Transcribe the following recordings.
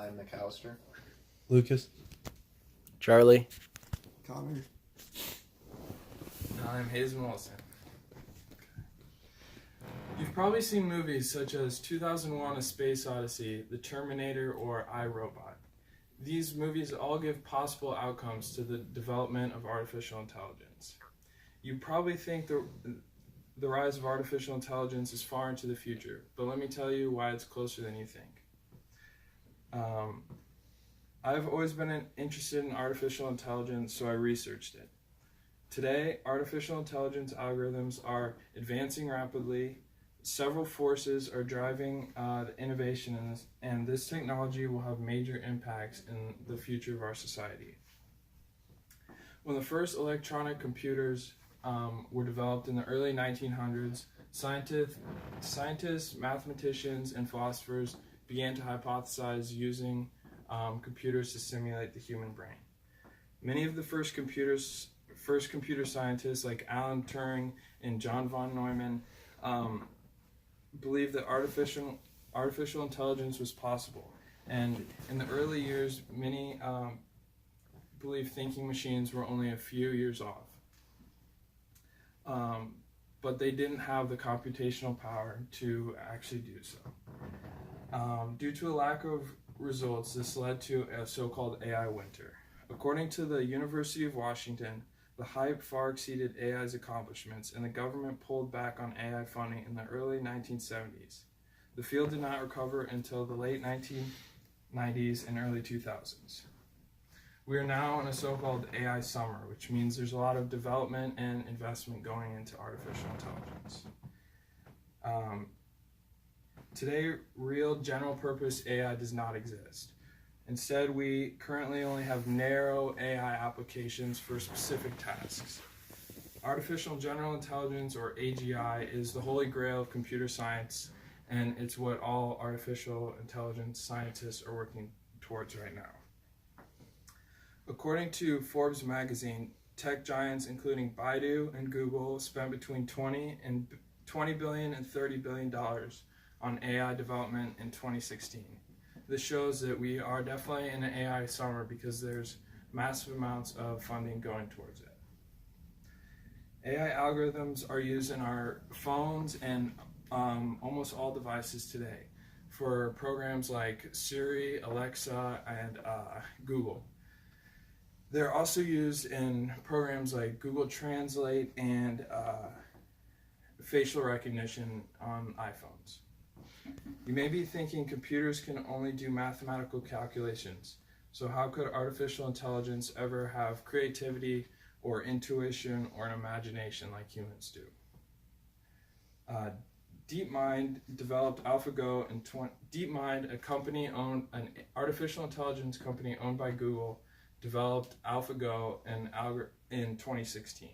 I'm McAllister. Lucas. Charlie. Connor. I'm Hazen Wilson. You've probably seen movies such as 2001: A Space Odyssey, The Terminator, or I, Robot. These movies all give possible outcomes to the development of artificial intelligence. You probably think the rise of artificial intelligence is far into the future, but let me tell you why it's closer than you think. I've always been interested in artificial intelligence, so I researched it. Today, artificial intelligence algorithms are advancing rapidly. Several forces are driving the innovation in this, and this technology will have major impacts in the future of our society. When the first electronic computers were developed in the early 1900s, scientists, mathematicians, and philosophers began to hypothesize using computers to simulate the human brain. Many of the first computer scientists like Alan Turing and John von Neumann believed that artificial intelligence was possible. And in the early years, many believed thinking machines were only a few years off. But they didn't have the computational power to actually do so. Due to a lack of results, this led to a so-called AI winter. According to the University of Washington, the hype far exceeded AI's accomplishments, and the government pulled back on AI funding in the early 1970s. The field did not recover until the late 1990s and early 2000s. We are now in a so-called AI summer, which means there's a lot of development and investment going into artificial intelligence. Today, real general-purpose AI does not exist. Instead, we currently only have narrow AI applications for specific tasks. Artificial General Intelligence, or AGI, is the holy grail of computer science, and it's what all artificial intelligence scientists are working towards right now. According to Forbes magazine, tech giants including Baidu and Google spent between $20 billion and $30 billion on AI development in 2016. This shows that we are definitely in an AI summer because there's massive amounts of funding going towards it. AI algorithms are used in our phones and almost all devices today for programs like Siri, Alexa, and Google. They're also used in programs like Google Translate and facial recognition on iPhones. You may be thinking computers can only do mathematical calculations, so how could artificial intelligence ever have creativity or intuition or an imagination like humans do? DeepMind developed AlphaGo in DeepMind, an artificial intelligence company owned by Google, developed AlphaGo in 2016.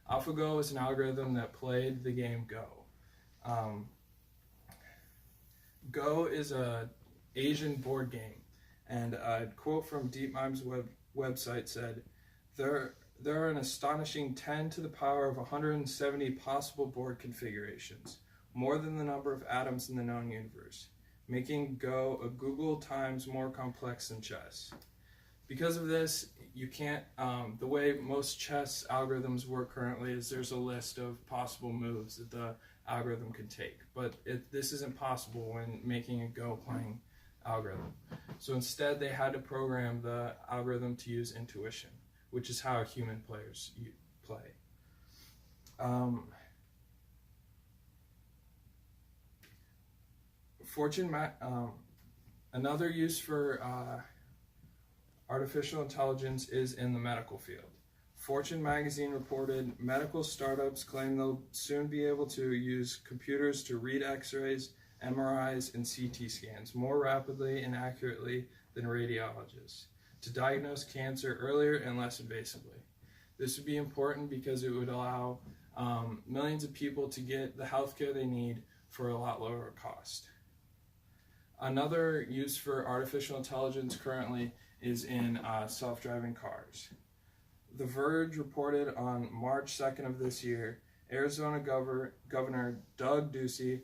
AlphaGo is an algorithm that played the game Go. Go is an Asian board game, and a quote from DeepMind's website said, there are an astonishing 10 to the power of 170 possible board configurations, more than the number of atoms in the known universe, making Go a Google times more complex than chess. Because of this, you can't, the way most chess algorithms work currently is there's a list of possible moves that the algorithm can take, but this isn't possible when making a Go playing algorithm. So instead, they had to program the algorithm to use intuition, which is how human players play. Another use for artificial intelligence is in the medical field. Fortune magazine reported medical startups claim they'll soon be able to use computers to read x-rays, MRIs, and CT scans more rapidly and accurately than radiologists, to diagnose cancer earlier and less invasively. This would be important because it would allow millions of people to get the healthcare they need for a lot lower cost. Another use for artificial intelligence currently is in self-driving cars. The Verge reported on March 2nd of this year, Arizona Governor Doug Ducey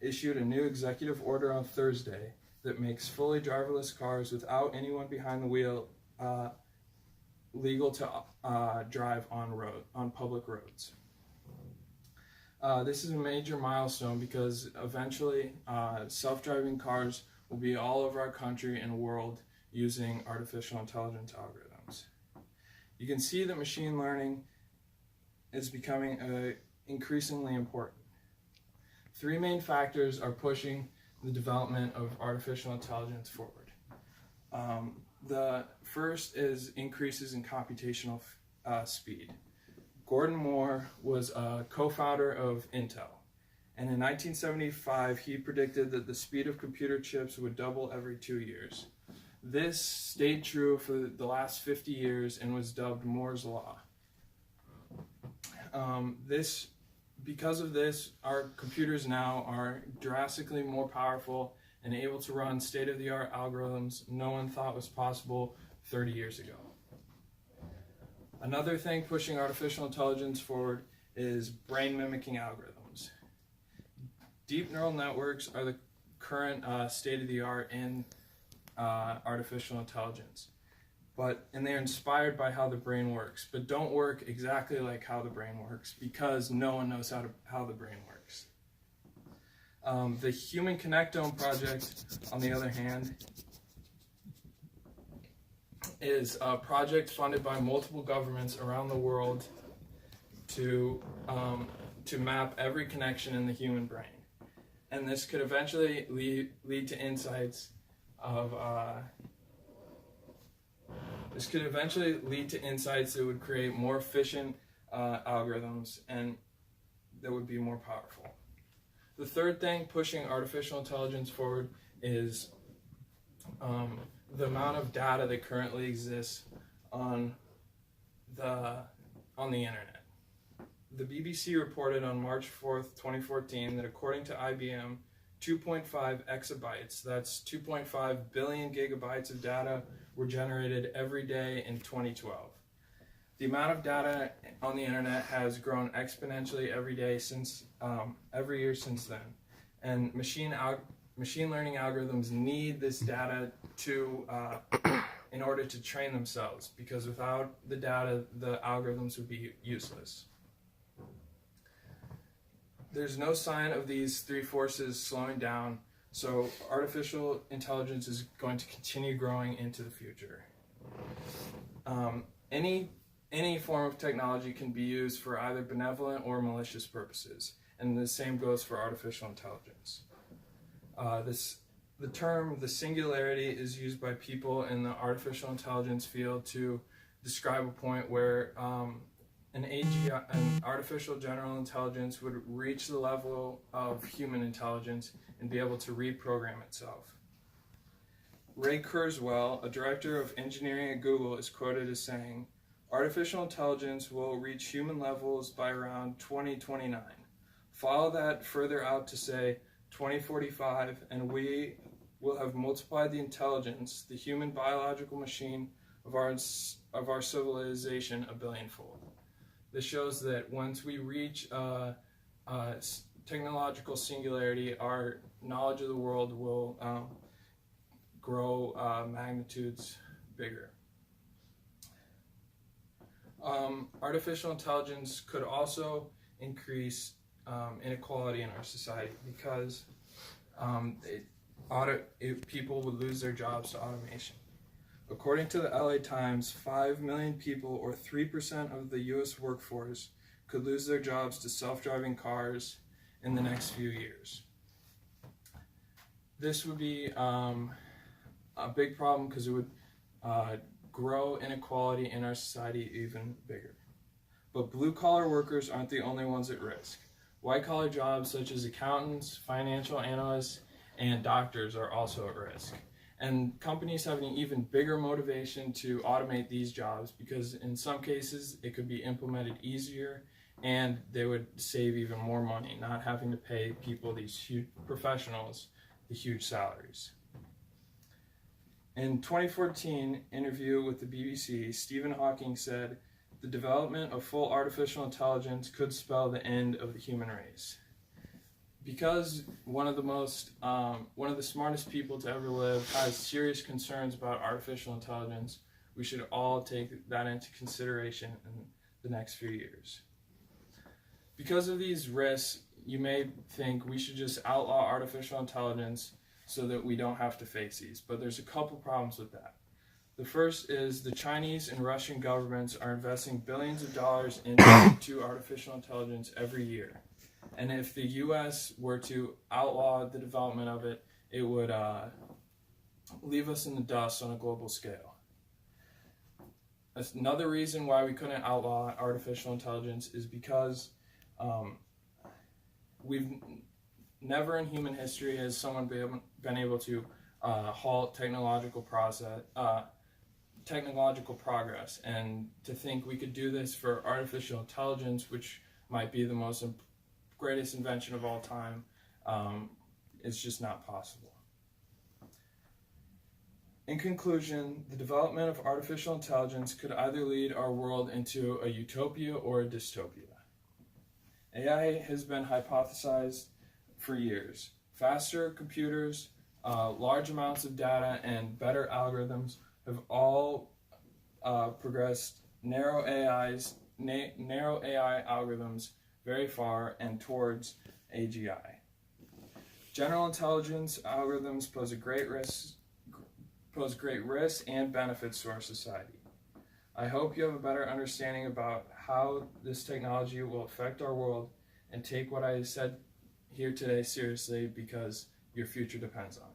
issued a new executive order on Thursday that makes fully driverless cars without anyone behind the wheel legal to drive on public roads. This is a major milestone because eventually self-driving cars will be all over our country and world using artificial intelligence algorithms. You can see that machine learning is becoming increasingly important. Three main factors are pushing the development of artificial intelligence forward. The first is increases in computational speed. Gordon Moore was a co-founder of Intel, and in 1975 he predicted that the speed of computer chips would double every 2 years. This stayed true for the last 50 years and was dubbed Moore's Law. Because of this, our computers now are drastically more powerful and able to run state-of-the-art algorithms no one thought was possible 30 years ago. Another thing pushing artificial intelligence forward is brain-mimicking algorithms. Deep neural networks are the current state-of-the-art in artificial intelligence. And they're inspired by how the brain works, but don't work exactly like how the brain works because no one knows how the brain works. The Human Connectome project, on the other hand, is a project funded by multiple governments around the world to map every connection in the human brain. And this could eventually lead to insights that would create more efficient algorithms and that would be more powerful. The third thing pushing artificial intelligence forward is the amount of data that currently exists on the internet. The BBC reported on March 4th, 2014 that according to IBM, 2.5 exabytes, that's 2.5 billion gigabytes of data were generated every day in 2012. The amount of data on the internet has grown exponentially every day every year since then. And machine learning algorithms need this data in order to train themselves, because without the data, the algorithms would be useless. There's no sign of these three forces slowing down, so artificial intelligence is going to continue growing into the future. Any form of technology can be used for either benevolent or malicious purposes, and the same goes for artificial intelligence. The term "the singularity" is used by people in the artificial intelligence field to describe a point where an artificial general intelligence would reach the level of human intelligence and be able to reprogram itself. Ray Kurzweil, a director of engineering at Google, is quoted as saying, "Artificial intelligence will reach human levels by around 2029. Follow that further out to say 2045, and we will have multiplied the intelligence, the human biological machine of our civilization, a billionfold." This shows that once we reach technological singularity, our knowledge of the world will grow magnitudes bigger. Artificial intelligence could also increase inequality in our society because people would lose their jobs to automation. According to the LA Times, 5 million people, or 3% of the US workforce, could lose their jobs to self-driving cars in the next few years. This would be a big problem because it would grow inequality in our society even bigger. But blue-collar workers aren't the only ones at risk. White-collar jobs such as accountants, financial analysts, and doctors are also at risk. And companies have an even bigger motivation to automate these jobs because in some cases it could be implemented easier and they would save even more money, not having to pay people, these huge professionals, the huge salaries. In 2014 interview with the BBC, Stephen Hawking said, "The development of full artificial intelligence could spell the end of the human race." because one of the smartest people to ever live has serious concerns about artificial intelligence, we should all take that into consideration in the next few years. Because of these risks, you may think we should just outlaw artificial intelligence so that we don't have to face these, but there's a couple problems with that. The first is the Chinese and Russian governments are investing billions of dollars into artificial intelligence every year. And if the U.S. were to outlaw the development of it, it would leave us in the dust on a global scale. Another reason why we couldn't outlaw artificial intelligence is because we've never in human history has someone been able to halt technological progress, and to think we could do this for artificial intelligence, which might be the greatest invention of all time, is just not possible. In conclusion, the development of artificial intelligence could either lead our world into a utopia or a dystopia. AI has been hypothesized for years. Faster computers, large amounts of data, and better algorithms have all progressed narrow AI algorithms very far and towards AGI. General intelligence algorithms pose great risks and benefits to our society. I hope you have a better understanding about how this technology will affect our world, and take what I said here today seriously, because your future depends on it.